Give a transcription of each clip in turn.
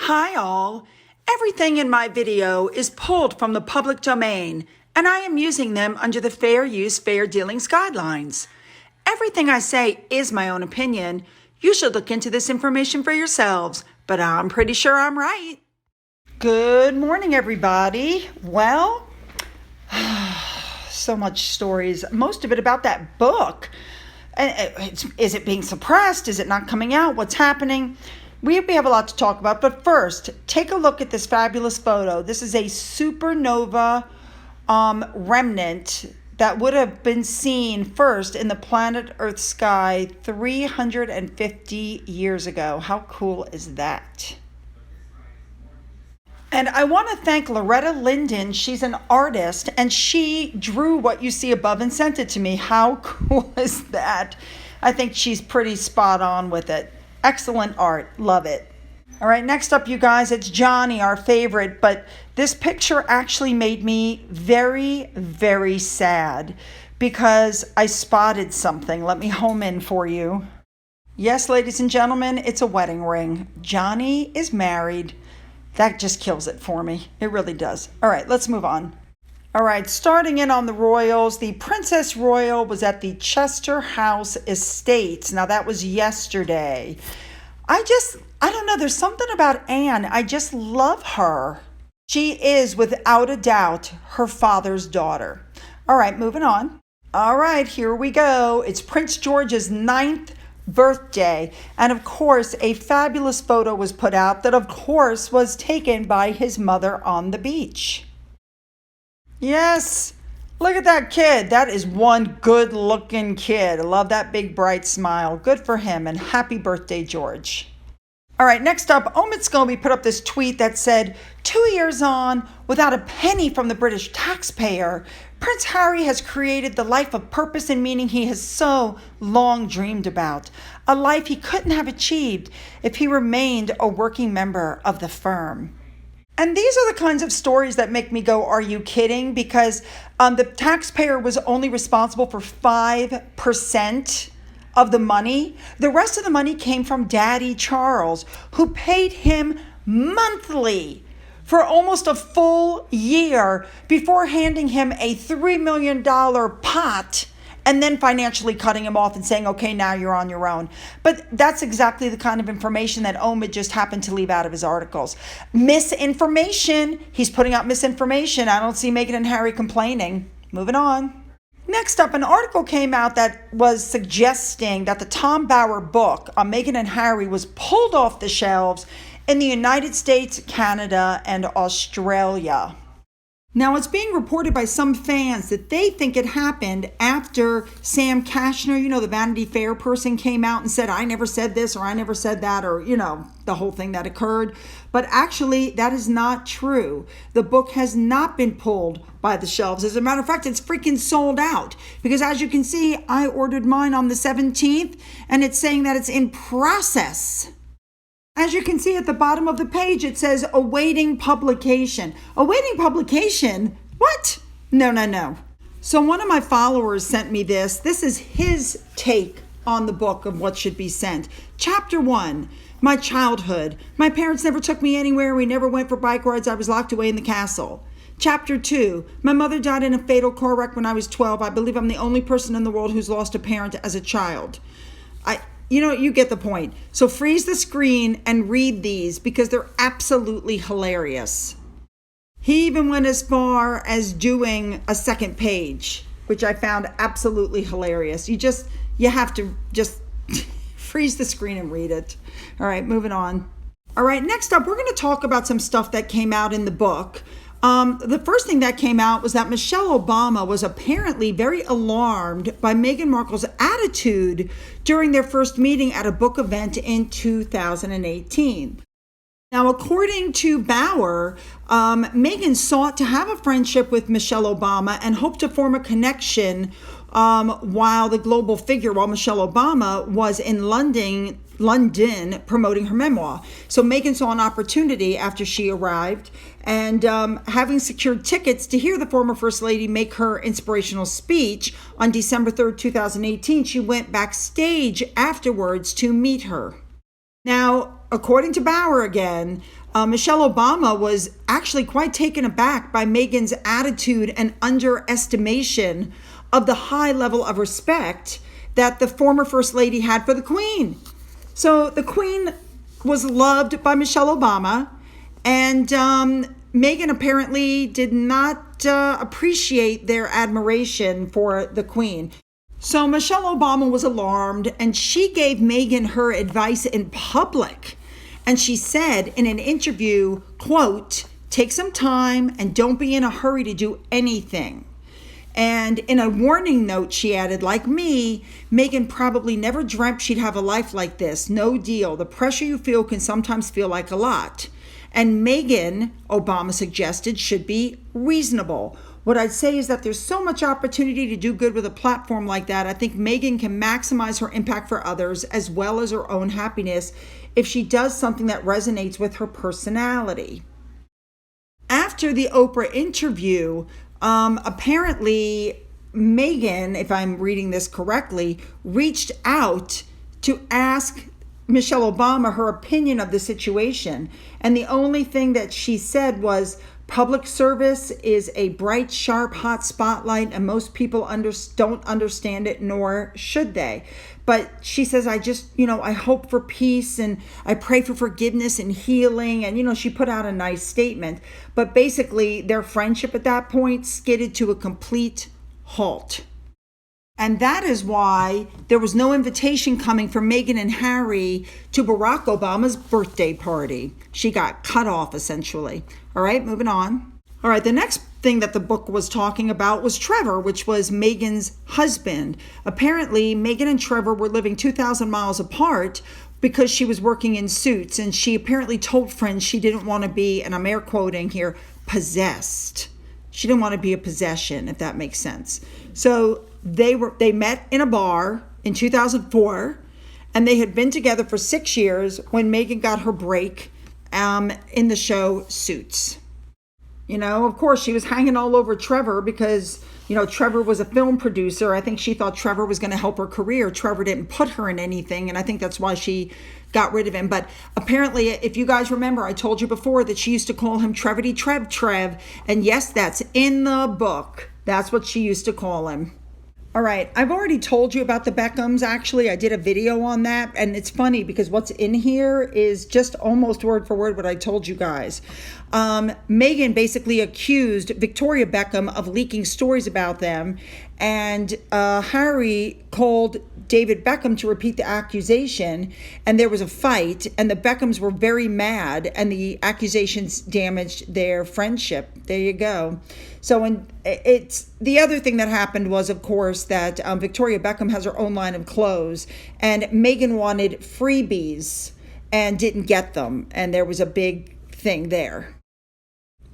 Hi all! Everything in my video is pulled from the public domain, and I am using them under the Fair Use, Fair Dealings guidelines. Everything I say is my own opinion. You should look into this information for yourselves, but I'm pretty sure I'm right. Good morning, everybody. Well, so much stories, most of it about that book. Is it being suppressed? Is it not coming out? What's happening? We have a lot to talk about, but first, take a look at this fabulous photo. This is a supernova remnant that would have been seen first in the planet Earth sky 350 years ago. How cool is that? And I want to thank Loretta Linden. She's an artist, and she drew what you see above and sent it to me. How cool is that? I think she's pretty spot on with it. Excellent art. Love it. All right, next up, you guys, it's Johnny, our favorite. But this picture actually made me very, very sad because I spotted something. Let me home in for you. Yes, ladies and gentlemen, it's a wedding ring. Johnny is married. That just kills it for me. It really does. All right, let's move on. All right, starting in on the royals, the Princess Royal was at the Chester House Estates. Now, that was yesterday. I don't know, there's something about Anne. I just love her. She is, without a doubt, her father's daughter. All right, moving on. All right, here we go. It's Prince George's 9th birthday. And of course, a fabulous photo was put out that, of course, was taken by his mother on the beach. Yes, look at that kid. That is one good-looking kid. I love that big, bright smile. Good for him, and happy birthday, George. All right, next up, Omid Scobie put up this tweet that said, 2 years on, without a penny from the British taxpayer, Prince Harry has created the life of purpose and meaning he has so long dreamed about. A life he couldn't have achieved if he remained a working member of the firm. And these are the kinds of stories that make me go, are you kidding? Because the taxpayer was only responsible for 5% of the money. The rest of the money came from Daddy Charles, who paid him monthly for almost a full year before handing him a $3 million pot and then financially cutting him off and saying, okay, now you're on your own. But that's exactly the kind of information that Omid just happened to leave out of his articles. Misinformation. He's putting out misinformation. I don't see Meghan and Harry complaining. Moving on. Next up, an article came out that was suggesting that the Tom Bower book on Meghan and Harry was pulled off the shelves in the United States, Canada, and Australia. Now, it's being reported by some fans that they think it happened after Sam Kashner, the Vanity Fair person, came out and said, I never said this or I never said that, or, the whole thing that occurred. But actually, that is not true. The book has not been pulled by the shelves. As a matter of fact, it's freaking sold out. Because as you can see, I ordered mine on the 17th, and it's saying that it's in process. As you can see at the bottom of the page, it says awaiting publication. Awaiting publication? What? No. So one of my followers sent me this. This is his take on the book of what should be sent. Chapter 1, my childhood. My parents never took me anywhere. We never went for bike rides. I was locked away in the castle. Chapter 2, my mother died in a fatal car wreck when I was 12. I believe I'm the only person in the world who's lost a parent as a child. You get the point. So freeze the screen and read these because they're absolutely hilarious. He even went as far as doing a second page, which I found absolutely hilarious. You have to just freeze the screen and read it. All right, moving on. All right, next up, we're going to talk about some stuff that came out in the book. The first thing that came out was that Michelle Obama was apparently very alarmed by Meghan Markle's attitude during their first meeting at a book event in 2018. Now, according to Bower, Meghan sought to have a friendship with Michelle Obama and hoped to form a connection while Michelle Obama was in London promoting her memoir. So Meghan saw an opportunity after she arrived, and having secured tickets to hear the former First Lady make her inspirational speech on December 3rd, 2018, she went backstage afterwards to meet her. Now, according to Bauer again, Michelle Obama was actually quite taken aback by Meghan's attitude and underestimation of the high level of respect that the former First Lady had for the Queen. So the Queen was loved by Michelle Obama, and Meghan apparently did not appreciate their admiration for the Queen. So Michelle Obama was alarmed, and she gave Meghan her advice in public. And she said in an interview, quote, "Take some time and don't be in a hurry to do anything." And in a warning note, she added, "Like me, Meghan probably never dreamt she'd have a life like this. No deal. The pressure you feel can sometimes feel like a lot." And Meghan, Obama suggested, should be reasonable. What I'd say is that there's so much opportunity to do good with a platform like that. I think Meghan can maximize her impact for others as well as her own happiness if she does something that resonates with her personality. After the Oprah interview, apparently Meghan, if I'm reading this correctly, reached out to ask Michelle Obama her opinion of the situation. And the only thing that she said was, "Public service is a bright, sharp, hot spotlight, and most people don't understand it, nor should they." But she says, I hope for peace, and I pray for forgiveness and healing. And, she put out a nice statement. But basically, their friendship at that point skidded to a complete halt. And that is why there was no invitation coming from Meghan and Harry to Barack Obama's birthday party. She got cut off, essentially. All right, moving on. All right, the next thing that the book was talking about was Trevor, which was Meghan's husband. Apparently, Meghan and Trevor were living 2,000 miles apart because she was working in Suits. And she apparently told friends she didn't want to be, and I'm air quoting here, possessed. She didn't want to be a possession, if that makes sense. So they met in a bar in 2004, and they had been together for 6 years when Meghan got her break in the show Suits. Of course, she was hanging all over Trevor because, Trevor was a film producer. I think she thought Trevor was going to help her career. Trevor didn't put her in anything, and I think that's why she got rid of him. But apparently, if you guys remember, I told you before that she used to call him Treverty Trev. And yes, that's in the book. That's what she used to call him. All right, I've already told you about the Beckhams, actually. I did a video on that, and it's funny because what's in here is just almost word for word what I told you guys. Meghan basically accused Victoria Beckham of leaking stories about them, and Harry called David Beckham to repeat the accusation, and there was a fight, and the Beckhams were very mad, and the accusations damaged their friendship. There you go. So it's the other thing that happened was, of course, that Victoria Beckham has her own line of clothes, and Meghan wanted freebies and didn't get them, and there was a big thing there.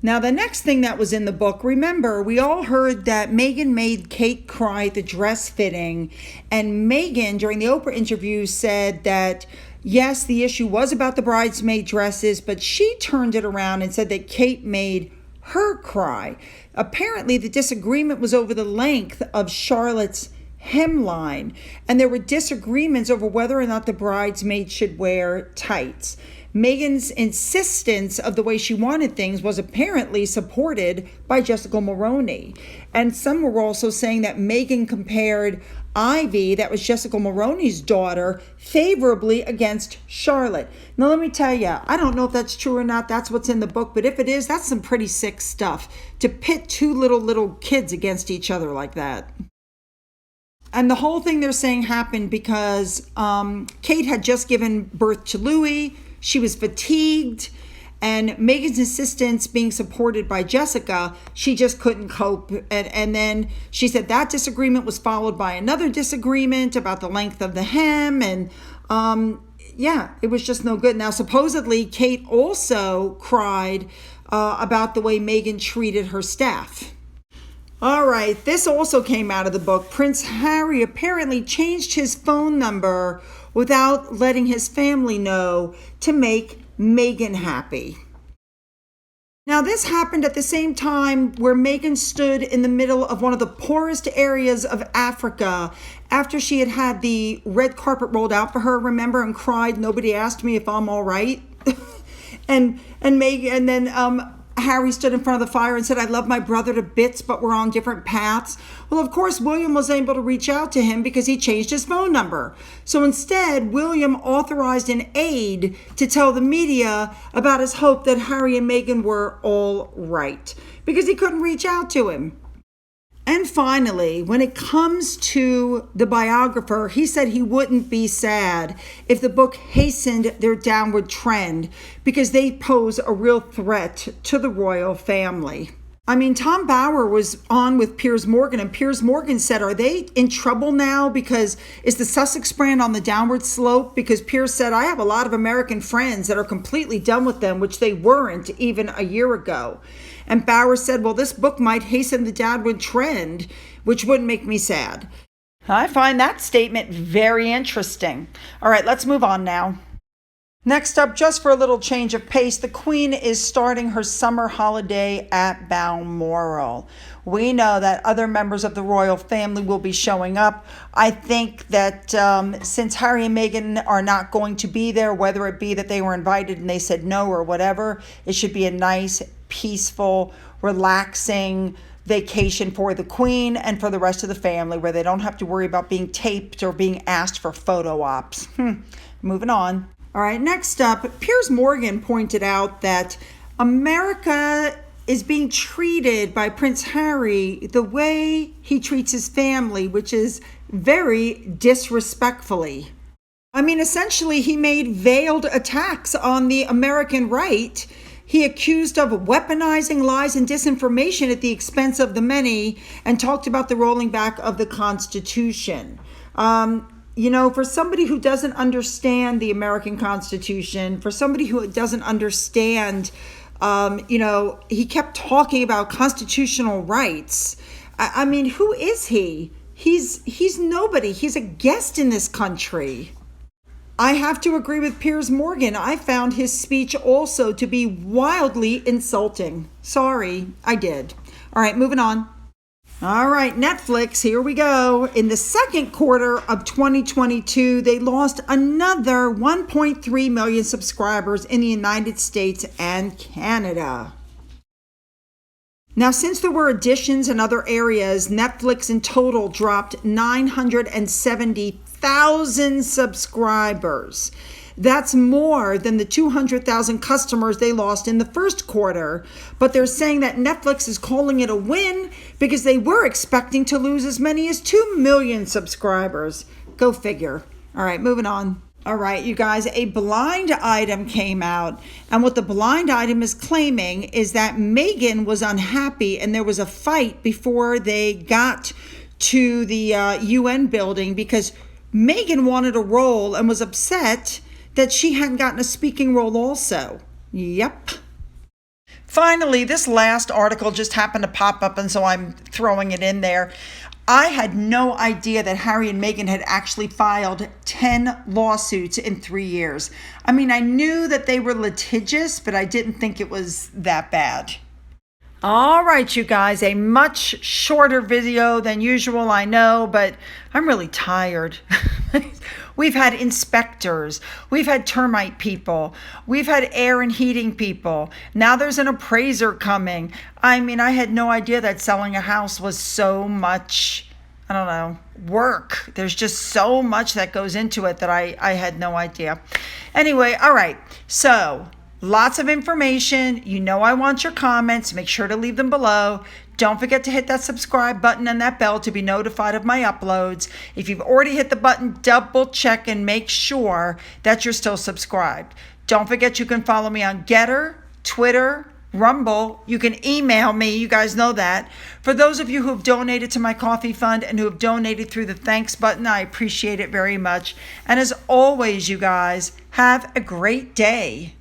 Now, the next thing that was in the book, remember, we all heard that Meghan made Kate cry at the dress fitting, and Meghan, during the Oprah interview, said that, yes, the issue was about the bridesmaid dresses, but she turned it around and said that Kate made her cry. Apparently, the disagreement was over the length of Charlotte's hemline, and there were disagreements over whether or not the bridesmaid should wear tights. Meghan's insistence of the way she wanted things was apparently supported by Jessica Maroney. And some were also saying that Meghan compared Ivy, that was Jessica Maroney's daughter, favorably against Charlotte. Now, let me tell you, I don't know if that's true or not. That's what's in the book. But if it is, that's some pretty sick stuff to pit two little kids against each other like that. And the whole thing they're saying happened because Kate had just given birth to Louis. She was fatigued, and Meghan's insistence being supported by Jessica, she just couldn't cope. And then she said that disagreement was followed by another disagreement about the length of the hem. And it was just no good. Now, supposedly, Kate also cried about the way Meghan treated her staff. All right, this also came out of the book. Prince Harry apparently changed his phone number without letting his family know to make Meghan happy. Now, this happened at the same time where Meghan stood in the middle of one of the poorest areas of Africa after she had had the red carpet rolled out for her, remember, and cried, "Nobody asked me if I'm all right." and Meghan, and then Harry stood in front of the fire and said, "I love my brother to bits, but we're on different paths." Well, of course, William was able to reach out to him because he changed his phone number. So instead, William authorized an aide to tell the media about his hope that Harry and Meghan were all right because he couldn't reach out to him. And finally, when it comes to the biographer, he said he wouldn't be sad if the book hastened their downward trend because they pose a real threat to the royal family. I mean, Tom Bauer was on with Piers Morgan, and Piers Morgan said, are they in trouble now because is the Sussex brand on the downward slope? Because Piers said, I have a lot of American friends that are completely done with them, which they weren't even a year ago. And Bauer said, well, this book might hasten the downward trend, which wouldn't make me sad. I find that statement very interesting. All right, let's move on now. Next up, just for a little change of pace, the Queen is starting her summer holiday at Balmoral. We know that other members of the royal family will be showing up. I think that since Harry and Meghan are not going to be there, whether it be that they were invited and they said no or whatever, it should be a nice, peaceful, relaxing vacation for the Queen and for the rest of the family where they don't have to worry about being taped or being asked for photo ops. Moving on. All right, next up, Piers Morgan pointed out that America is being treated by Prince Harry the way he treats his family, which is very disrespectfully. I mean, essentially, he made veiled attacks on the American right. He accused of weaponizing lies and disinformation at the expense of the many and talked about the rolling back of the Constitution. You know, for somebody who doesn't understand the American Constitution, for somebody who doesn't understand, he kept talking about constitutional rights. I mean, who is he? He's nobody. He's a guest in this country. I have to agree with Piers Morgan. I found his speech also to be wildly insulting. Sorry, I did. All right, moving on. All right, Netflix, here we go. In the second quarter of 2022, they lost another 1.3 million subscribers in the United States and Canada. Now, since there were additions in other areas, Netflix in total dropped 970,000 subscribers. That's more than the 200,000 customers they lost in the first quarter. But they're saying that Netflix is calling it a win because they were expecting to lose as many as 2 million subscribers. Go figure. All right, moving on. All right, you guys, a blind item came out. And what the blind item is claiming is that Meghan was unhappy and there was a fight before they got to the UN building because Meghan wanted a role and was upset that she hadn't gotten a speaking role also. Yep. Finally, this last article just happened to pop up, and so I'm throwing it in there. I had no idea that Harry and Meghan had actually filed 10 lawsuits in 3 years. I mean, I knew that they were litigious, but I didn't think it was that bad. All right, you guys, a much shorter video than usual, I know, but I'm really tired. We've had inspectors, we've had termite people, we've had air and heating people. Now there's an appraiser coming. I mean, I had no idea that selling a house was so much, work. There's just so much that goes into it that I had no idea. Anyway, all right, so lots of information. You know I want your comments. Make sure to leave them below. Don't forget to hit that subscribe button and that bell to be notified of my uploads. If you've already hit the button, double check and make sure that you're still subscribed. Don't forget you can follow me on Getter, Twitter, Rumble. You can email me. You guys know that. For those of you who have donated to my coffee fund and who have donated through the thanks button, I appreciate it very much. And as always, you guys, have a great day.